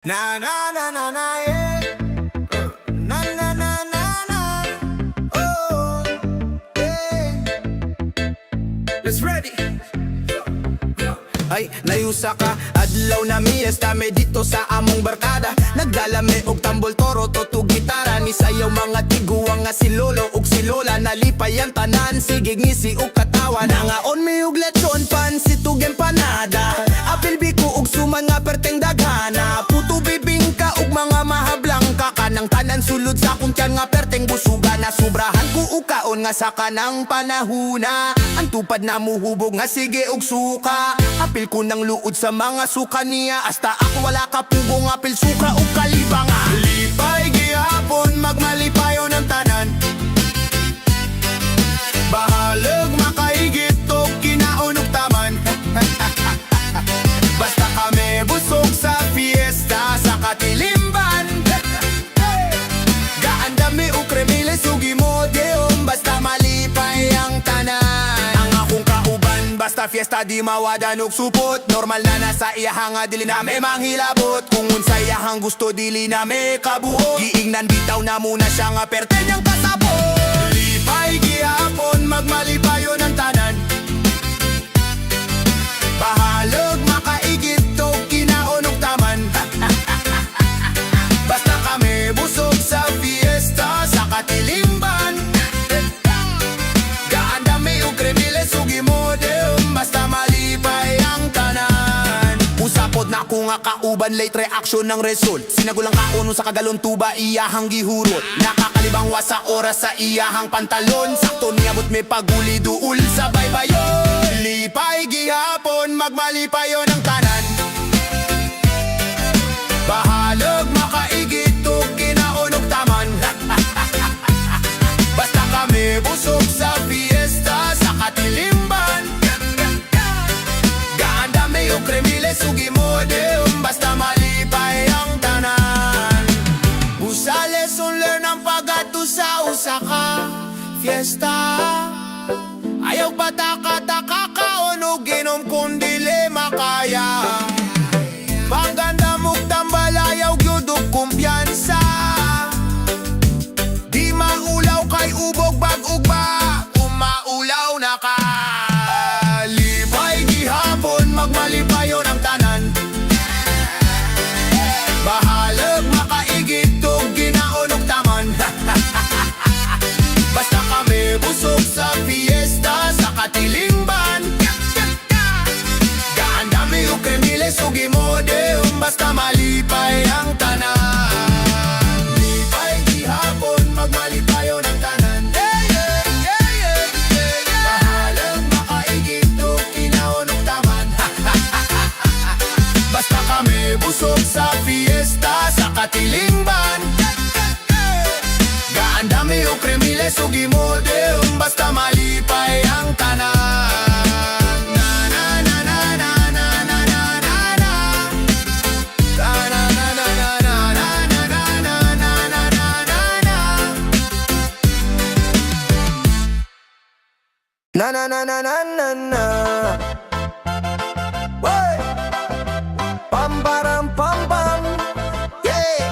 Na na na na na yeah. Na na na na na. Oh yeah. Let's ready. Ay, nayusa ka, adlaw na miesta me dito sa among barkada. Nagdalame og tambol toro, totug gitara. Ni sayaw mga tiguang nga si lolo ug si lola. Nalipay ang tanan, sige ngisi ug katawa. Nangaon mi ug lechon pan, si tugem panada. Apil biko ug suman nga perteng daghana. Puto bibingka ug mga mahablang ka. Kanang tanan sulod sa akong tiyan nga perteng busuga. Na sobrahan ko ug kaon nga sa kanang panahuna. Ang tupad na muhubog nga sige ug suka. Apil ko ng luod sa mga suka niya. Hasta ako wala ka pugong apil suka o kalibanga. Lipay gihapon magmalipayo ng tanan. Bahalag makaigit o kinaon og taman. Basta kami busog sa fiesta sa katilimban. Gaan dami o kremile sugi mo deom. Basta malipay ang tanan. Ang akong kauban basta fiesta di mawadan og supot. Normal na nasa iyahang dili na may manghilabot. Kung unsay iyahang gusto dili na may kabuo. Giingnan bitaw na muna siya nga perten niyang kasabot. Lipay gihapon magmalipayo ng tanan. Bahalag makaigit o kinaon og taman. Basta kami busog sa fiesta sa katilimban. Gaan dami o kremile sugi mo deum. Basta malipay ang tanan. Usapod na ko nga kauban late reaction ng result. Sinagulang kauno sa kagalon tuba iyahang gihurot. Nakakalibang wa sa oras sa iyahang pantalon. Sakto niabot may paguli duul sa baybayon. Lipay gihapon magmalipayo ng tanan. Bahalag makaigit o kinaon og taman. Basta kami busog sa fiesta sa katilimban. Gaan dami o kremile sugi mo deum. Basta malipay ang tanan. Busa lesson learn ang pagato sa usaka fiesta. Ayaw pataka-taka kaon o ginom kung dili makaya. Maganda mong tambal ayaw gyudog kumpiyansa. Di maulaw kay ubog bag-ugba. Kung maulaw na ka. Lipay gihapon magmalipayo ng tanan. Bahalag makaigit o ginaon og taman. Basta kami busog sa fiesta sa katilimban. Gaan dami o kremile sugi mo deum. Basta malipay ang tanan. Lipay gihapon magmalipayo ng tanan. Bahalag makaigit o kinaon og taman. Basta kami busog sa fiesta sa katilimban. Gaan dami o kremile sugi mo deum. Basta malipay ang tanan. Na na na na na na na na na na. Na na na na na na na na na na na na na na. Na na na na na na na. Way! Pam param pam pam. Yeah!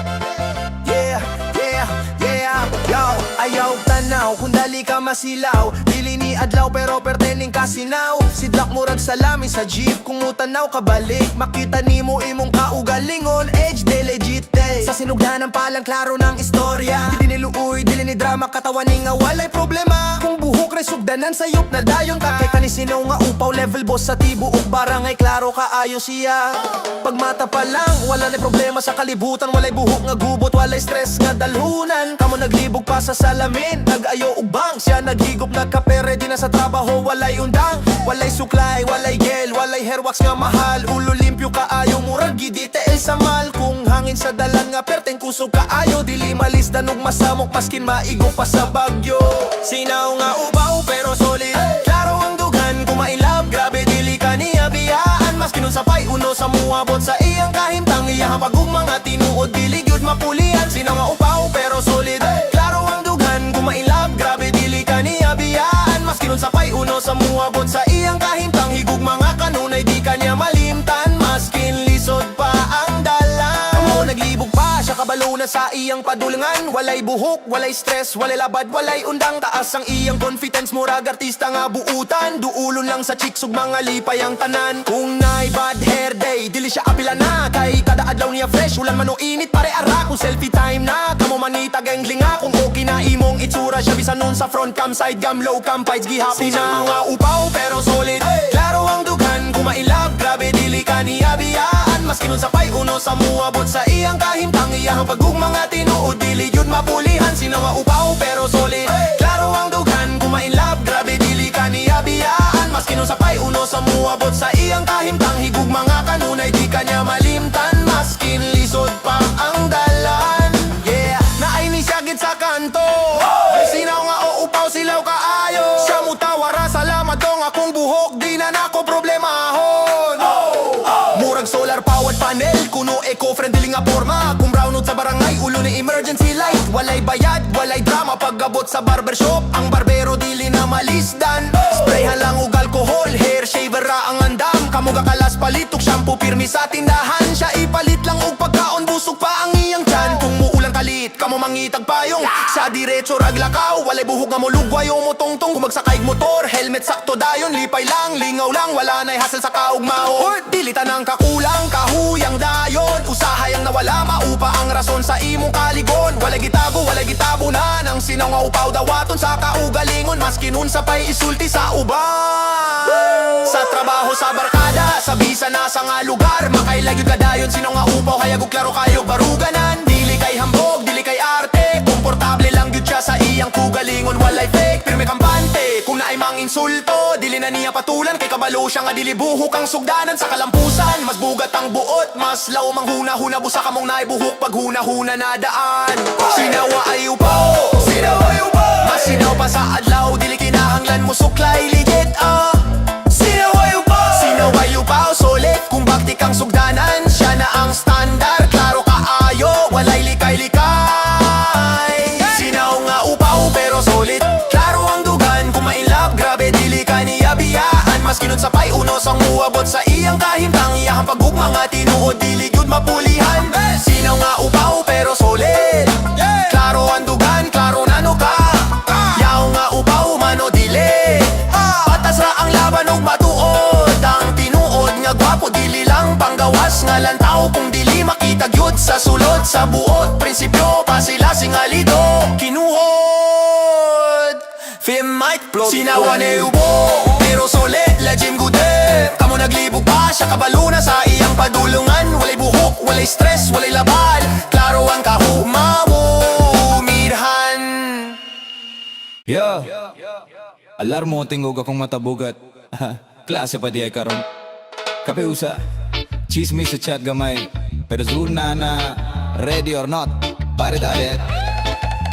Yeah! Yeah! Yeah! Yo! Ayaw tanaw kung dali ka masilaw. Dili ni adlaw pero pertening kasinaw. Sidlak murag salami sa jeep. Kung mutanaw ka balik, makita nimo imong kaugalingon. Age de legit day. Sa sinugdanan palang klaro ng istorya. Dili ni luoy, dili ni drama. Katawan ni nga walay problema. Kung buhok ray sugdanan sayop na dayon ka. Kay kanisinaw nga upaw level boss sa tibu ug barangay klaro kaayo siya. Pag mata pa lang, wala na problema sa kalibutan. Walay buhok nga gubot, walay stress nga dalhunan. Kamo naglibog pa sa salamin, nag-ayo ug bang. Siya naghigop nagkape, ready na sa trabaho. Walay undang, walay suklay, walay gel, walay hair wax nga mahal. Ulo limpyo kaayo, murag gidetail sa mal. Kung hangin sa dalan nga perteng kusog kaayo. Dili malisdan ug masamok paskin maigo pa sa bagyo. Sinaw nga ubaw pero solid, klaro ang dugan. Kung mailab, grabe dili ka niya biyaan. Mas kinunsapay uno sa muabot sa iyang kahimtang. Iyahang pagong mga tinuod, dili gyud mapulian. Sinaw nga ubaw pero solid, klaro ang dugan. Kung mailab, grabe dili ka niya biyaan. Mas kinunsapay uno sa muabot sa iyang kahimtang. Higug mga kanunay di kanya malimtan. Maskin lisod pa ang dalan. naglibog pa, siya kabalo na sa iyang padulungan. Walay buhok, walay stress, walay labad, walay undang. Taas ang iyang confidence, murag artista nga buutan. Duulon lang sa chicks ug mga lipay ang tanan. Kung na'y bad hair day, dili siya apila na. Kay kada adlaw niya fresh, ulan man o init pare ara. Kung selfie time na, kamo manita genglinga. Kung okay na imong itsura siya, bisan nun sa front cam, side cam, low cam, fights gihapon na nga upaw pero solid. Klaro ang dughan, kung mailab, grabe dili ka niyabiyaan. Maski nun sa pay uno sa muabot sa iyang kahimtang. Iyang pagug mga tinuod, dili yun mapulihan. Sinawa upaw pero solid. Klaro ang dughan, kung mailab, grabe dili ka niyabiyaan. Maski nun sa pay uno sa muabot sa iyang kahimtang. Higug mga kanunay, di kanya malimtan. Maskin lisod pa ang dalan. Yeah, naay ni siya gid sa kanto. Sinaw nga o upaw silaw kaayo. Siya mutawara, salamat dong akong buhok, di na nako problemahon. Murag solar powered panel, kuno eco-friendly nga forma. Kung brownout sa barangay, ulo ni emergency light. Walay bayad, walay drama, pag-abot sa barbershop. Ang barbero dili na malisdan. Sprayhan lang og alcohol, hair shaver ra ang andam. Kamuga kalas palitok, shampoo pirmi sa tindahan. Siya ipalit lang og pagkaon, busog pa ang iyang tiyan. Kung muulang kalit, kamo mangitag payong. Sa diretso raglakaw, walay buhok nga mo lugway o mo tongtong. Kung magsakay motor, helmet sakto dayon. Lipay lang, lingaw lang, wala na'y hassle sa kaugmao. Dili tanang kakulang, kahuyang dayon. Usahay ang nawala, maupa ang rason sa imong kaligon. Walay gitabo na nang sinaw nga upaw dawaton sa kaugalingon. Maski nun sa pay isulti sa uban. Sa trabaho sa barkada, sa bisa na sa nga lugar. Makailagyod ka dayon, sinaw nga upaw, hayag og klaro kayo baruganan. Dili kay hambog, dili kay arte. Komportable lang gyud siya sa iyang kugalingon. Walay fake, pirme kampante. Kung naay mang insulto, dili na niya patulan. Kay kabalo siya nga dili buhok ang sugdanan sa kalampusan. Mas bugat ang buot, mas law mang huna-huna. Busa ka mong naay buhok pag huna-huna na daan. Sinawa ay upaw, mas sinaw pa sa adlaw, dili kinahanglan mo suklay legit Sinaw ay upaw, solid. Kung bakti kang sugdanan, siya na ang standard. Klaro kaayo, walay likay-likay. Sinaw nga upaw pero solid. Klaro ang dugan, kung mailab, grabe dili ka niyabiyaan. Maski nun sa pay uno sang muabot sa iyang kahimtang. Iyang pagug mga tinuod, dili gyud mapulihan. Sinaw nga upaw pero solid. Klaro ang dugan, klaro nano ka. Yaw nga upaw, mano dili. Patas ra ang laban ug matuod. Ang tinuod nga gwapo, dili lang panggawas nga lantaw. Kung dili makita gyud sa sulod, sa buot prinsipyo pa sila singalido. Kinuhod Fim might plug. Sinawa ni ubo pero solid, lajim gude. Kamo naglibog pa, siya kabalo na sa iyang padulungan. Walay buhok, walay stress, walay labal. Klaro ang kahumawo, mirhan. Yo, alarmo tingog akong matabugat. Klase pa di ay karon. Kape usa, chismis sa chat gamay. Pero zuna na, ready or not, pare dalit.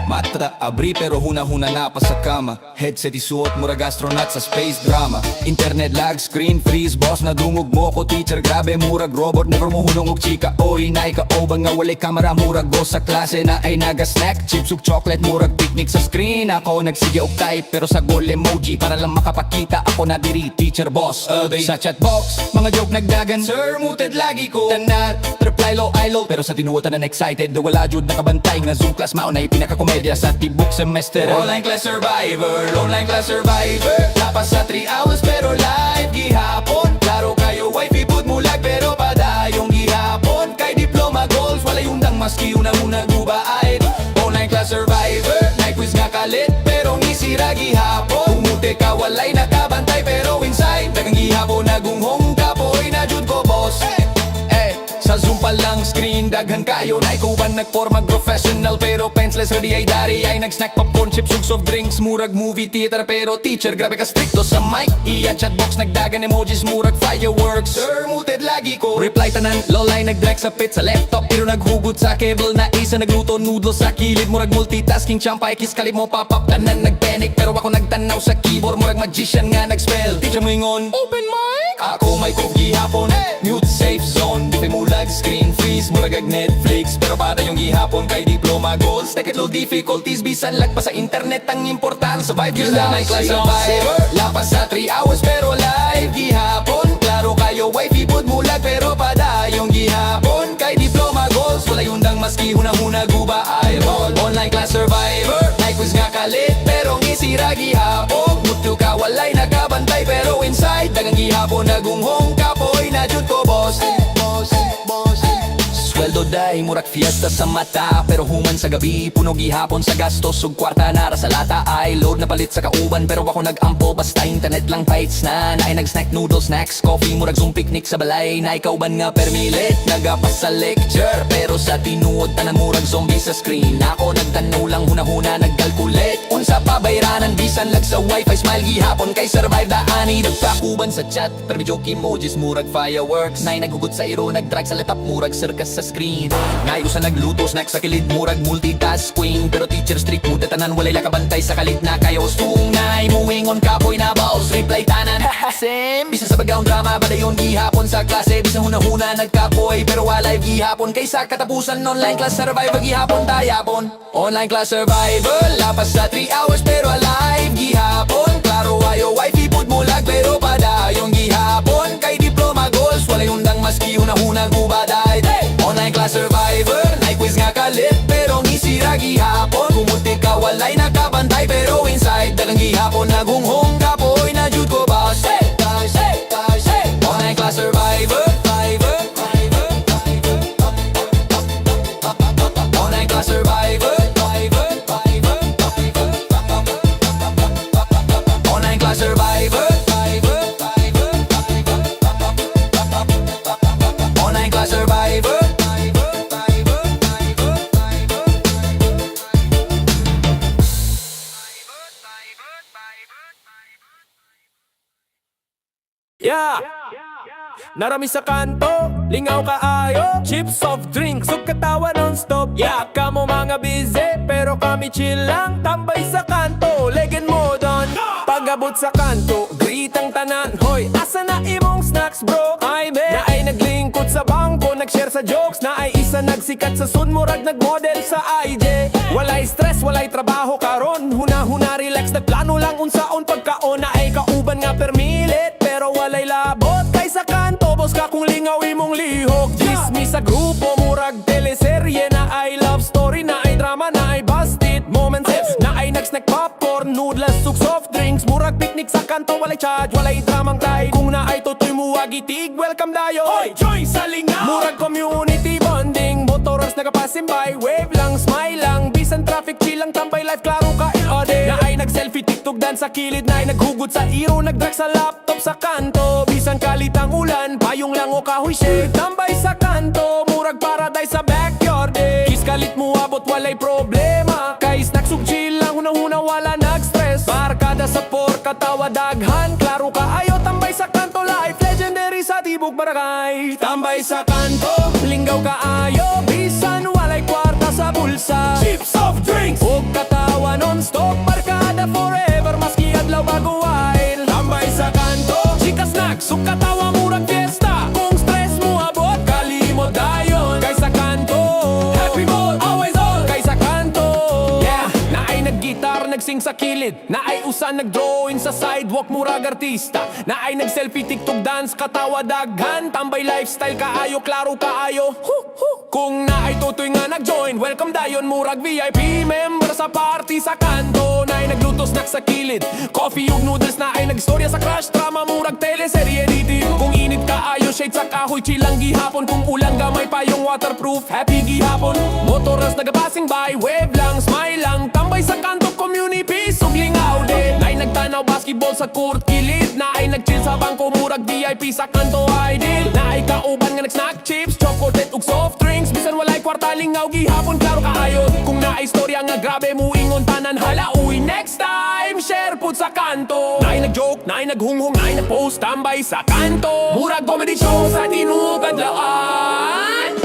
Mata abri pero huna-huna na pa sa kama. Headset isuot murag astronaut sa space drama. Internet lag, screen freeze, boss na dungog mo ko teacher. Grabe murag robot, never mo hunong og chika. Oy, nay ka obang nga walay kamera. Murag go sa klase na ay naga-snack. Chips ug chocolate, murag picnic sa screen. Ako nagsige og type pero sa goal emoji. Para lang makapakita ako na diri, teacher boss. Sa chatbox, mga joke nagdagan. Sir, muted lagi ko tanat, reply low, I low. Pero sa tinuotan na excited, do wala jud nakabantay. Nga Zoom class mao na pinaka-komedya sa tibok semester. Online class survivor, online class survivor. Lapas sa 3 hours pero live gihapon. Klaro kayo wifi pud mulag pero padayong gihapon. Kay diploma goals, wala yung dang maski una-una gubaay. Online class survivor, night quiz nga kalit pero ngisira gihapon. Umute ka walay nakabantay pero inside dagang gihapon nagunghong kapoy na jud ko boss. Sa Zoom pa lang screen, daghan kayo na ikuban nagporma professional. Pero penciless ready ay dari ay nagsnack popcorn, chips ug soft drinks. Murag movie theater pero teacher grabe ka stricto sa mic. Iya chatbox nagdagan emojis, murag fireworks. Sir, muted lagi ko reply tanan, lolay nagdrag sa pit sa laptop. Pero naghugot sa cable na isa nagluto noodles sa kilid. Murag multitasking champay kiss kalip mo pop-up. Tanan nagpanic pero ako nagtanaw sa keyboard. Murag magician nga nagspell. Teacher mo ingon, open mic. Ako may kugi hapon, mute safe zone. Di mulag screen freeze, murag Netflix. Pero para yung gihapon kay diploma goals. Take it low difficulties, bisan lag pa sa internet. Ang important survive yun lang ay class survivor. Lapas sa 3 hours pero live gihapon. Klaro kayo wifi pud mulag pero pada yung gihapon kay diploma goals. Wala yung maski hunahuna guba ay roll. Online class survivor, naikus nga kalit pero ngisira gihapon. Mutu ka walay nakabantay pero inside dagang gihapon nagunghong kapoy na jud ko boss. Sweldo day, murak fiesta sa mata. Pero human sa gabi, puno gihapon sa gastos. Ug kwarta nara sa lata ay load na palit sa kauban. Pero ako nag-ampo, basta internet lang fights na. Naay nag-snack noodles, snacks, coffee, murag zoom picnic sa balay. Naay kauban nga permilit, nagapas sa lecture. Pero sa tinuod, tanan murag zombie sa screen. Ako nagtanaw lang hunahuna, nagkalkulate. Unsa pa bayranan, bisan lag sa wifi. Smile gihapon, kay survive daani. Nagpakuban sa chat, pero joke emojis, murag fireworks. Naay naghugot sa iro, nagdrag sa laptop, murag circus sa screen. Ngayon sa nagluto, snack sa kilid, murag multitask queen. Pero teacher strict, muda tanan, walay lakabantay sa kalit na kayo. Tungay, muwingon kapoy na baos, reply tanan. Hahasim, bisa sa bagawang drama, badayon gihapon sa klase. Bisa hunahuna nagkapoy, pero walay gihapon. Kaysa katapusan, online class survivor gihapon tayapon. Online class survivor, lapas sa 3 hours pero alive gihapon. Klaro ayo, wifi pud mulag pero padayong gihapon. Kay diploma goals, walay undang maski hunahuna gubaday. Online class survivor, naiquiz nga kalit pero ngisira gihapon. Kumuti ka walay nakabantay pero inside dagang gihapon nagunghong kapoy na jud ko boss. Online class survivor, online class survivor, online class survivor, online class survivor. Yeah! Narami sa kanto, lingaw kaayo, chips soft drinks, ug katawa non-stop. Yeah, kamo mga busy, pero kami chill lang. Tambay sa kanto, legend mo doon. Pagabot sa kanto, greet ang tanan. Hoy, asa na imong snacks bro? Ay be, na ay naglingkod sa bangko, nag-share sa jokes. Na ay isa nagsikat sa sunmurag, nag-model sa IG. Walay stress, walay trabaho karon. Huna-huna relax, nagplano lang unsaon pagkaon. Na ay kauban nga permilit, pero walay labot. Kay sa kanto, boss ka kung lingaw imong lihok. Dismiss sa grupo, murag teleserye. Na ay love story, na ay drama, na ay busted moments. Na ay nag-snack popcorn, noodles, sug soft drinks. Murag picnic sa kanto, walay charge, walay dramang tide. Kung na ay tutoy muwagitig, welcome dayo. Hoy, join sa lingaw! Murag community bonding, motorors nagapasim by. Wave lang, smile lang, bisan traffic chill lang, tambay life, klaro ka ode. Na ay nag-selfie, tiktok, dance sa kilid. Na ay naghugod sa iro, nagdrag sa laptop sa kanto. Bisan kalit ang ulan, payong lang o kahoy shade. Tambay sa kanto, murag paradise sa backyard eh. Kis kalit mo abot, walay problema. Kay snacks ug chill lang, hunahuna wala nag-stress. Barkada sa por, katawa daghan, klaro ka ayo. Tambay sa kanto, life legendary sa tibok barangay. Tambay sa kanto, linggaw ka ayo. Bisan walay kwarta sa bulsa, chips soft drinks ug katawa non-stop. Barkada forever, maski adlaw bago while. Tambay sa kanto, chika snacks ug katawa murag fiesta. Kung stress mo abot, kalimot dayon. Kay sa kanto, happy mood, always on. Kay sa kanto, yeah. Na ay nag-gitar, nagsing sa kilid. Na ay usa nag-drawing sa sidewalk, murag artista. Na ay nag-selfie, tiktok, dance, katawa daghan. Tambay lifestyle kaayo, klaro kaayo. Kung na ay tutoy nga nag-join, welcome dayon, murag VIP member sa party sa kanto. Na ay nagluto, snack sa kilid, coffee ug noodles. Na ay nagstorya sa crush drama, murag teleserye editing. Kung init kaayo, shade sa kahoy, chill lang gihapon. Kung ulang gamay pa yung waterproof, happy gihapon. Motoras nagapassing by, wave lang, smile lang. Tambay sa kanto, community, ug lingaw din. Na ay nagtanaw basketball sa court kilid. Na ay nagchill sa bangko, murag VIP sa kanto ideal. Na ay kauban nga nag-snack chips, chocolate ug soft drinks. Bisan walay kwarta, lingaw gihapon, klaro kaayo. Kung na ay istorya nga grabe, muingon tanan hala. Uy, next time, share pud sa kanto. Na ay nag-joke, na ay naghunghong, na ay nag-post. Tambay sa kanto, murag comedy show sa tinuod adlawaan.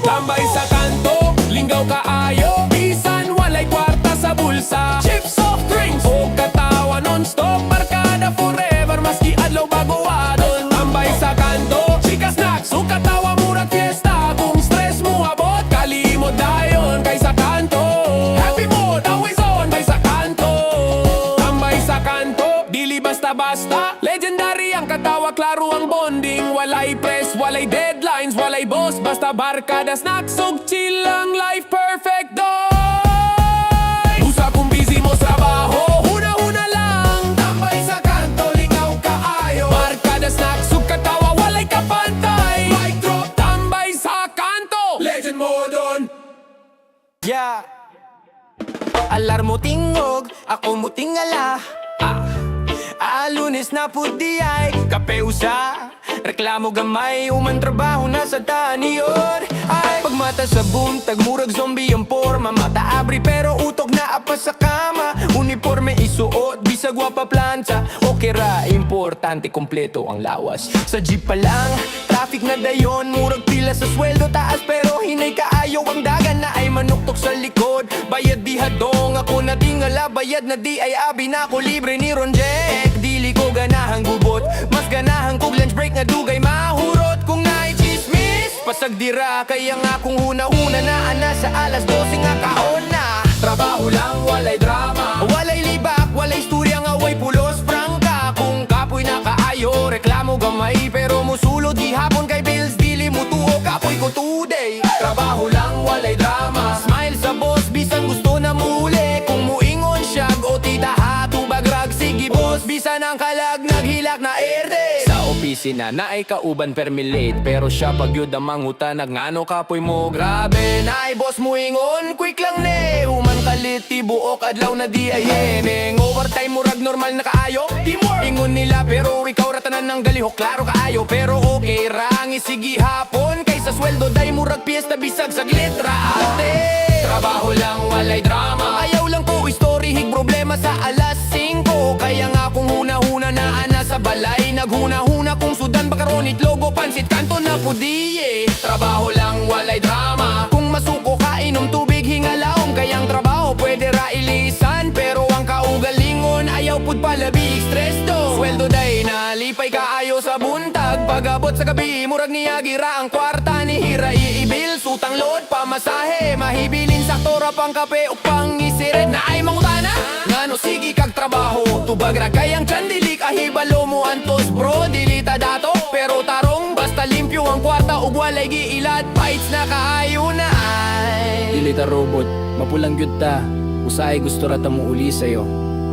Tambay sa kanto, linggaw kaayo. Bisan walay kwarta sa bulsa, chips soft drinks o katawa non-stop. Barkada forever, maski adlaw bago adon. Tambay sa kanto, chika snacks o katawa murag fiesta. Kung stress mo abot, kalimot dayon. Kay sa kanto, happy mood, always on. Kay sa kanto, tambay sa kanto, dili basta-basta. Legendary ang katawa, klaro ang bonding. Walay press, walay deadlines, walay boss. Basta barkada, snacks ug chill lang. mo doon. Yeah. Alarmo tingog, ako mo tingala. Lunes na pudi ay kape usa. Reklamo gamay, uman trabaho na sa taniod. Ay pagmata sa buntag, murag zombie ang porma. Mata abri pero utok na apas sa kama. Uniforme isuot, bisag wapa plancha. Okay ra, importante kompleto ang lawas. Sa jeep pa lang, traffic na dayon. Murag pila sa sweldo taas pero hinay kaayo. Ang dagan na ay manuktok sa likod. Bayad di hadong, ako na tingala. Bayad na di ay abi na ako libre ni Ron Jack. Dili ko ganahang gubot, mas ganahang kog lunch break nga dugay mahurot. Kung naay chismis, pasag dira. Kaya nga kung huna-huna na ana sa alas 12 nga kaon na. Trabaho lang, walay drama. Walay libak, walay istorya nga way pulos prangka. Kung kapoy na kaayo, reklamo gamay. Pero musulod gihapon kay bills, dili mo tuo kapoy ko today. Trabaho lang, walay drama. Smile sa boss, bisan gusto na muli. Kung muingon siya, o tita hatubag rag. Sige boss, bisan ang kalag naghilak na erde. Sa opisina na ay kauban permilate. Pero siya pagyud ang manghutanag ngano kapoy mo. Grabe na ay boss muingon, quick lang ne. Human kaliti buok adlaw na di ay heneng. Overtime murag normal na kaayo. Teamwork ingon nila pero ikaw ratanan ng galihok. Klaro kaayo pero okay rangi sige hapon. Kaysa sweldo day murag piyesta bisag sa letra ate. Trabaho lang, walay drama. Ayaw lang ko story hig problema sa alas 5. Kaya nga kung huna-huna na ana sa balay. Naghuna-huna kung sudan bakaronit logo pansit kanto na pudiye. Trabaho lang, walay drama. Kung masuko ka inom tubig hingalaom. Kayang trabaho pwede ra ilisan. Pero ang kaugalingon ayaw pud palabi stress do. Sweldo day na lipay kaayo sa buntag. Pagabot sa gabi murag niya gira ang kwarta ni hira iibil. Sutang load pamasahe mahibilin sakto ra pang kape o pang isiret na ay mangutana. Ngano sige kag trabaho tubag ra kayang chandilik ahibalo mo antos bro dilita dato. Pero tarong basta limpyo ang kwarta ug walay giilad fights na kaayo na ay. Dili ta robot, mapulang gyud ta. Usay gusto ra ta mo uli sayo.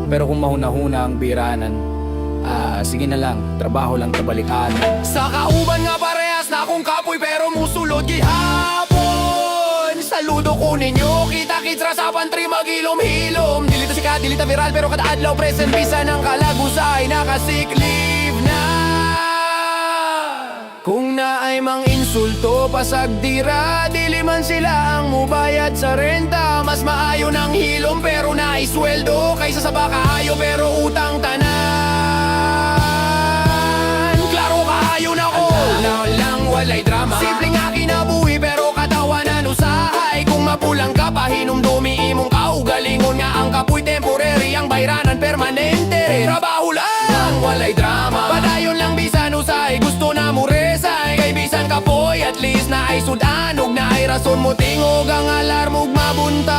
Pero kung mahuna-huna ang biranan, sige na lang, trabaho lang ta balikan. Sa kauban nga parehas na akong kapoy pero musulod gihapon. Saludo ko ninyo, kita-kits ra sa pantry magilom-hilom. Dilita sikat, dilita viral pero kada adlaw present bisa ng kalagusay nakasick leave na. Kung naay mang insulto pasag dira, dili man sila ang mubayad sa renta. Mas maayo ng hilom pero naay sweldo kaysa sa bakaayo pero utang tanan. Klaro kaayo na ko, lang walay drama. Simple nga kinabuhi pero katawanan usahay. Kung mapulang ka pahinom dumi imong kaugalingon nga ang kapoy temporary, ang bayranan permanente. Trabaho lang, walay drama. Padayon lang bisan usay, gusto na mo resay. Kay bisan kapoy at least na ay sudanog na ay rason mo tingog ang alarmog mabuntag.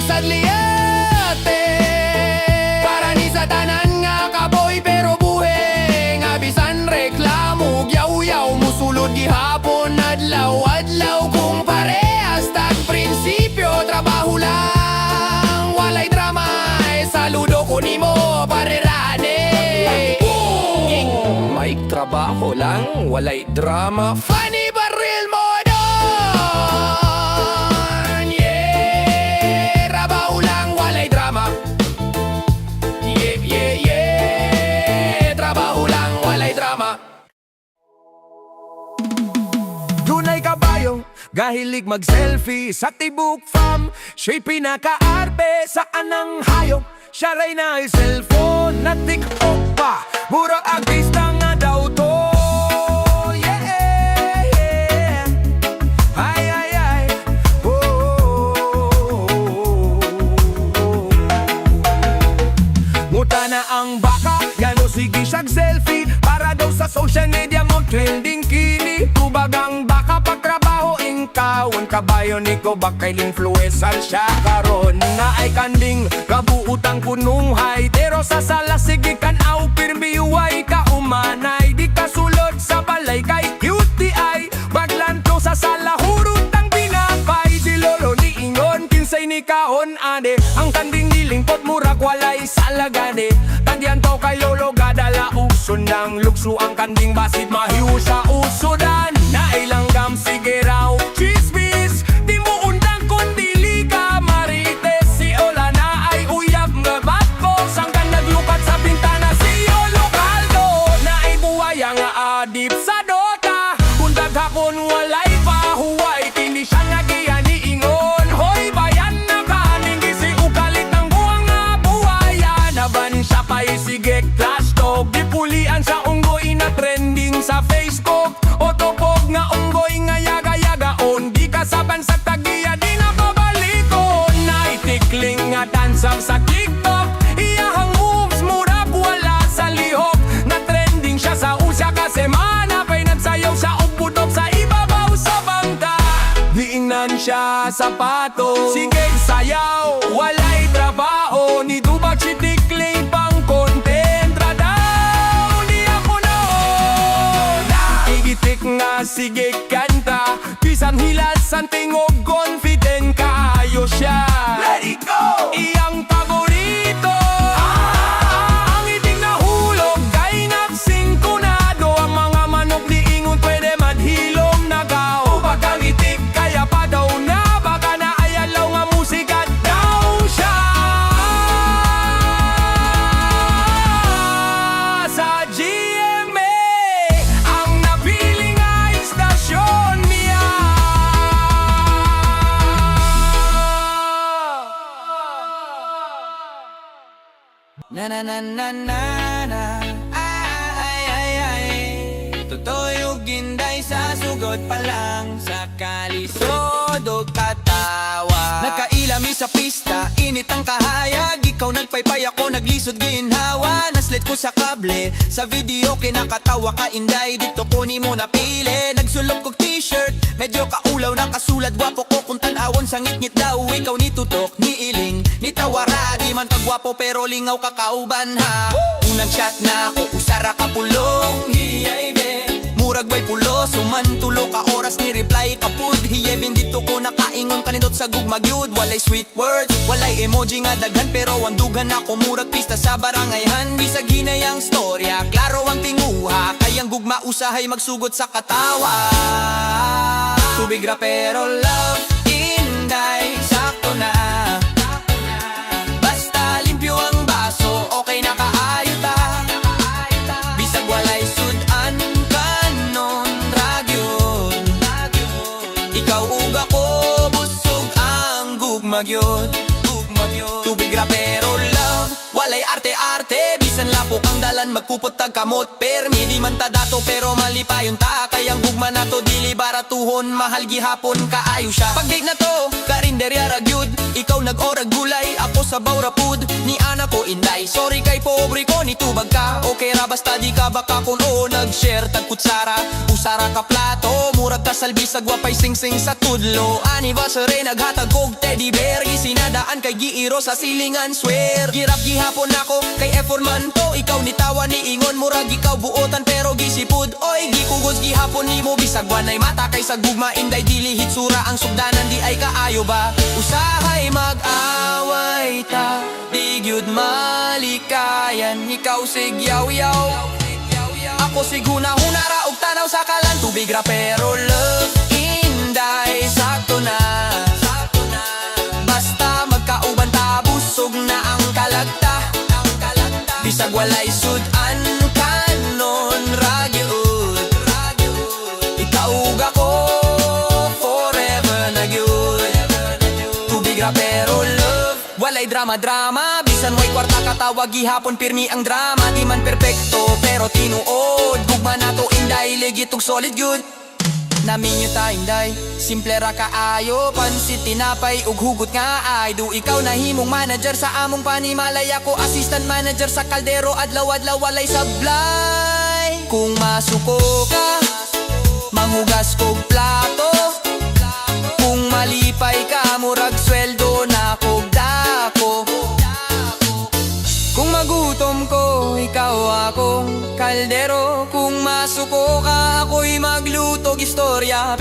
Sadliate para ni sa tanan nga kapoy pero buhe nga bisan reklamo yaw-yaw musulod gihapon adlaw-adlaw kung parehas tag prinsipyo. Trabaho lang, walay drama. Saludo ko nimo parerane. May trabaho lang, walay drama. Funny but real mo doon. Yeah, trabaho lang, walay drama. Yeah, trabaho lang, walay drama. Dunay kabayo, gahilig mag-selfie sa tibok fam. Siya'y pinaka-arbe sa anang hayop. Siya ray na ay cellphone na TikTok pa. Murag artista nga daw to. Yeah, ay, ay, ay. Muta na ang baka, gano sige siyag selfie. Para daw sa social media mo trending kini. Tubag ang baka pagtrabaho ingkawan kabayo ni ko bakay influencer siya karon na ay kanding kabuutang pununghay. Pero sa sala sige kan au pirmiway ka umanay. Di kasulod sa balay kay UTI. Maglanto sa sala hurot ang binapay. Si lolo ni ingon kinsay ni kaon ade. Ang kanding nilingkot murag walay salagane. Tandian to kay lolo gadala uso ng lukso ang kanding basit mahiw sa usodan. Nailanggam sige raw chismis, di mo undang kundi liga marites. Si Ola na ay uyab nga batko, sangkan naglukat sa bintana si Olo Caldo. Naibuwaya nga adip sa dota, kung daghakon walay pahuway, kini siya nga giyani ingon. Hoy bayan na kaninggi si ukalit ng buwang nga buwaya, naban siya pa'y sige trash talk. Di pulian sa unggoy na trending sa Facebook, o tupog nga unggoy nga yaga-yagaon. Di kasaban sa tagiya, di na pabalikon. Naitikling nga dansang sa TikTok, iyahang moves murag wala sa lihok. Na trending siya sa usa ka semana, pa'y nagsayaw sa upudok sa ibabaw sa bangka. Diingnan siya sa pato, sige sayaw, walay trabaho. Ni dubag si tikling pang kontentra daw. Di ako noon igitik nga sige kanta, bisan hilasan tingog confident kayo siya. Let it go! Iyang paborito, ang iting nahulog kay nagsingkunado. Ang mga manok di ingon pwede madhilom nagaw. Upag ang itik kaya pa daw na, baka na ayalaw nga musika daw siya. Sa GMA ang napili nga istasyon niya. Na na na na na na, ay ay ay, totoo yung ginday sa sugod pa lang, sa kalisod o katawa. Nakailami sa pista, init ang kahayag, ikaw nagpaypay ako naglisod ginhawa. Naslit ko sa kable, sa video kinakatawa ka inday, dito ko ni mo napili. Nagsulog kog t-shirt, medyo kaulaw na kasulad, gwapo ko kung tanawon sa ngit-ngit daw. Ikaw ni tutok, ni iling, ni tawara, di man pagwapo pero lingaw ka kauban ha. Unang chat na ako, usara ka pulong, hiyay be, murag bay pulo, sumantulo ka oras ni reply kapud. Hiyay bendito ko nakaingon kanindot sa gugmag yud. Walay sweet words, walay emoji nga daghan, pero ang dugan ako murag pista sa barangayhan. Bisag hinayang storya, klaro ang tinguha, kayang gugma usahay magsugot sa katawa. Tubig ra pero love, inday, sakto na. Basta limpyo ang baso, okay na kaayo ta. Bisag walay sudan kanon ragyod, ikaw ug ako busog ang gugmag yun. Tubig ra pero love, walay arte-arte, bisan lapok ang dalan magpupot tag kamot. Permi di man ta dato pero malipayon ta, kayang gugma na to dili baratuhon, mahal gihapon kaayo siya. Pag-date na to, karinderya ragyud, ikaw nag-orag gulay, ako sa bawrapud. Ni anak ko inday, sorry kay pobre ko ni tubag ka. Okay ra basta di ka baka kun o nag-share tag kutsara, usara ka plato, murag ka salbi sa gwapay sing-sing sa tudlo. Anniversary naghatag og teddy bear, gisinadaan kay giiro sa silingan swear. Girap gihapon ako kay effort man to, ikaw ni tawa ni ingon murag ikaw buotan pero gisipud. Oy gikugos gihapon nimo bisag wanay mata kay sa gugma inday dili hitsura ang sugdanan di ay kaayo ba. Usahay mag-away ta, di gyud malikayan, ikaw sig yaw-yaw, ako sig huna-huna ra og tanaw sa kalan. Tubig ra pero love, inday, sakto na. Basta magkauban ta, busog na ang kalagta. Bisag walay sudan kanon ragyod, ikaw ug ako forever na gyud. Tubig ra pero love, walay drama-drama, bisan mo'y kwarta katawag gihapon pirmi ang drama. Di man perpekto pero tinuod, gugma na to inday, legit ug solid good. Naminyo ta inday, simple ra kaayo, pansit tinapay ug hugot nga ay. Do ikaw na himong manager sa among panimalay, ako assistant manager sa kaldero, adlaw-adlaw walay sablay. Kung masuko ka, manghugas kog plato, kung malipay ka murag sweldo na kog dako. Kung magutom ko, ikaw akong kaldero, kung masuko ka, ako'y magluto istorya.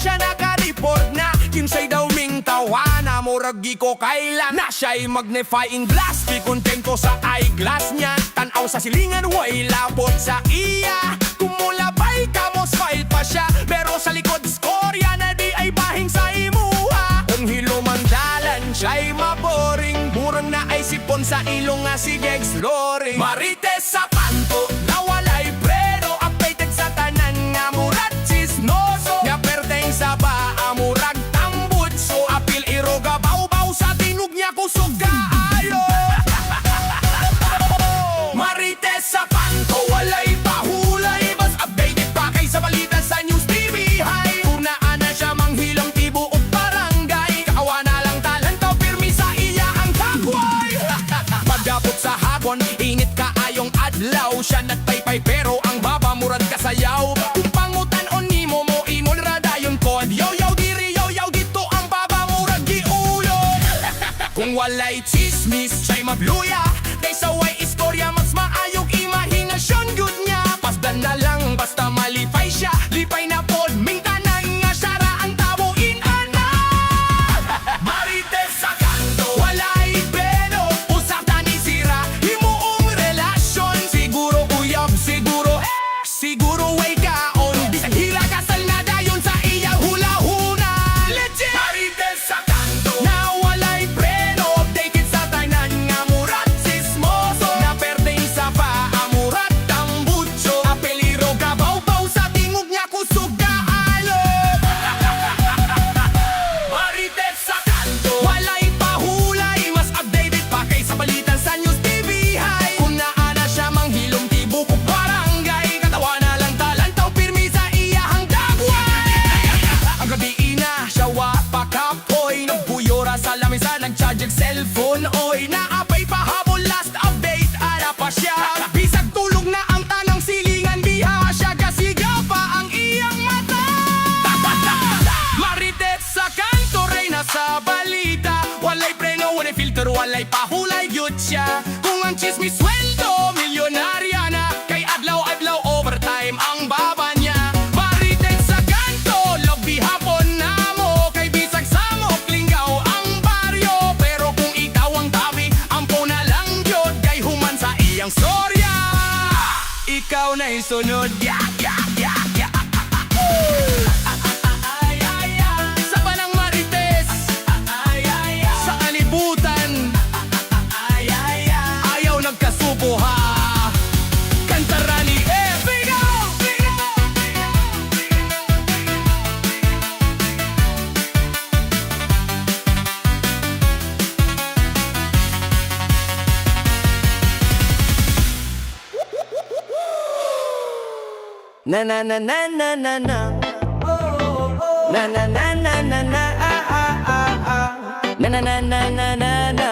siya nakareport na kinsay daw ming tawana, murag gi ko kailan na siya'y magnifying glass. Di kontento sa eyeglass niya, tanaw sa silingan way lapot sa iya. Kumulabay kamos file pa siya, pero sa likod skorya na di ay bahing sa imuha. Kung hilumandalan siya'y maboring, murang na ay sipon sa ilong nga sige exploring. Marites sa kanto na walay preno, updated sa tanan nga murag chismoso. Nga perteng sa baa murag tambutso, apil iroga baw-baw sa tingog niya kusog kaayo. Marites sa kanto walay pahulay, mas updated pa kay sa balita sa News TV High. Kung naan na siya manghilang tibo o barangay, kaawa na lang talento, pirmi sa iya ang tagway. Pagdapot sa hapon, init ka ayong adlaw, siya nagpaypay pero ang baba murad kasayaw. Kung pangutan o nimo mo imol radayon kod, yo-yo diri yo-yo dito ang baba murag giulod. Kung walay chismis siya'y magluya, kay sa way istorya mas maayog imahinasyon good niya. Pasdan na lang basta malipay siya, lipay na pod mintanan nga sara ang tabuin ana. Marites sa kanto walay pero usap tani sira himuong relasyon. Siguro uyab, siguro way kaon, bisag hila kasal na dayon sa iyang hula-huna. Legit! Marites sa kanto na walay preno, updated sa tanan nga murat sismoso. Na perteng sa paa murat tambutso, apeliro kabaw-baw sa tingog niya kusog kaalo. Marites sa kanto walay pahulay, mas updated pa kay sa balita sa News TV High. Kung naana siya manghilom tibok o barangay, katawa na lang talantaw pirmi sa iyahang dagway. Ang gabi na siya wa pa kapoy, nagbuyora sa lamisa nagcharge ang cellphone. Oy, naapay pahabol last update ara pa siya, bisag tulog na ang tanang silingan biha siya, kasigaw pa ang iyang mata. Marites sa kanto reyna sa balita, walay preno, walay filter, walay pahulay gyud siya. Kung ang chismis sweldo milyonarya na, kay adlaw-adlaw overtime ang baba niya. Marites sa kanto love hapon na mo, kay bisag samok linggaw ang baryo. Pero kung ikaw ang tabi, ampo na lang gyud kay human sa iyang storya. Ikaw na isunod, sa banang Marites, sa kalibutan, ayaw nagkasupo ha. Kantara ni Bigo! Na na na na na na na. Na na na na na na Na na na na na na na.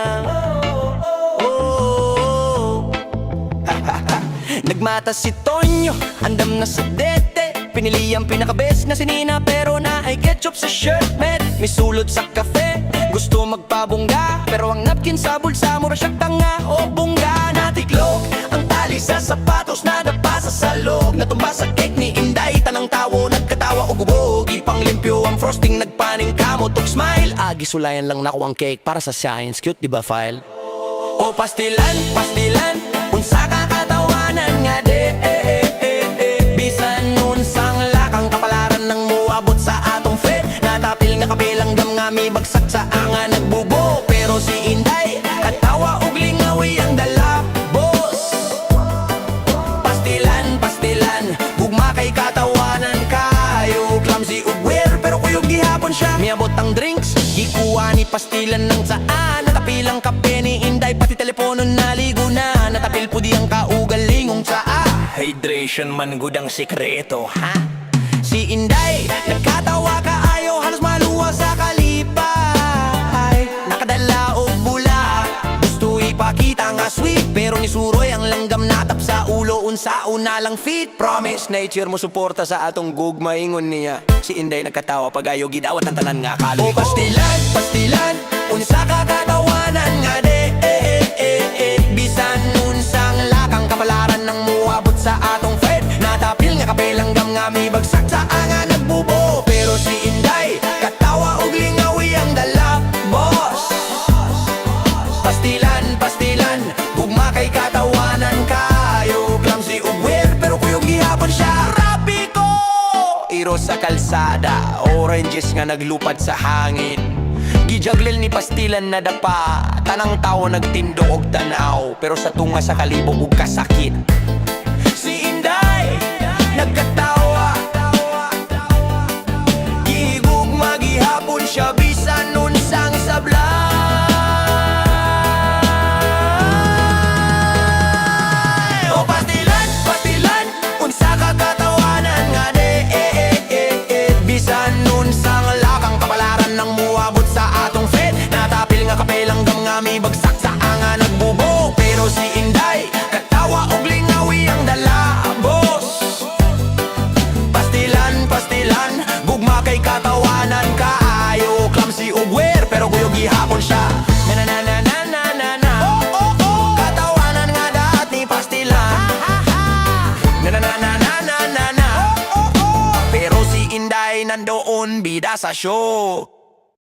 Nagmata si Tonyo, andam na sa dete. Pinili ang pinaka-best na sinina, pero na ay ketchup sa shirt. Met, may sulod sa kafe, gusto magpabongga, pero ang napkin sa bulsa mura siya tanga o bongga. Natiklog ang tali sa sapatos, nadapa sa salog, natumba sa cake ni Inday. Tanang tawo, nagkatawa o gubog, ipang limpyo ang frosting, nagpaning kamo, tog smile. Agi sulayan lang nako ang cake para sa science, cute diba file? O pastilan, pastilan, unsa kakatawanan nga de bisan unsang lakang kapalaran ng muabot sa atong fed. Natapil nga kapilang gam nga mi bagsak sa anga nagbubo, pero si Inday katawa og lingawi ang dala boss. Pastilan, pastilan, gugma kay katawanan kayo, clumsy ug weird pero kuyog gihapon siya. Miabot ang drinks, gikuha ni pastilan ng saan, natapilang kape ni Inday, pati telepono naligo na. Natapil po di ang kaugalingong tsaa, Hydration man gud ang sikreto. ha? Si Inday, nagkatawa kaayo, halos maluwa sa kalipay. Nakadala og bula, gusto ipakita nga sweet, pero ni Suroy ang langgam natap sa ulo, unsa una lang fit. Promise, nature mo suporta sa atong gugmaingon niya. Si Inday nagkatawa pagayo, gidawat ang tanan nga kaloy. O pastilan, pastilan, unsa kakatawanan nga de bisan unsang lakang kapalaran ng muabot sa atong fed. Natapil nga kapelanggam nga mi bagsak sa anga nagbubo, pero si Inday sa kalsada, oranges nga naglupad sa hangin. Gijaglil ni pastilan na dapa, tanang tao nagtindo og tanaw, pero sa tunga sa kalibog ug kasakit. Si Inday nagkatawa, gihigugma gihapon siya bisan nun sang sablay. O pastilan, pastilan, unsa ka katawanan nga de bisan nun sang lakang kapalaran ng muabot sa atong fed. Natapil nga kapelang gam nga may bagsak sa anga nagbubo, pero si Inday katawa og lingawi ang dala, boss. Pastilan, pastilan, gugma kay katawanan kaayo, clumsy ug wear, pero guyog gihapon siya. Na na na na na na na, katawanan nga daat ni pastilan. Na na na na na na na na, pero si Inday nandoon bida sa show.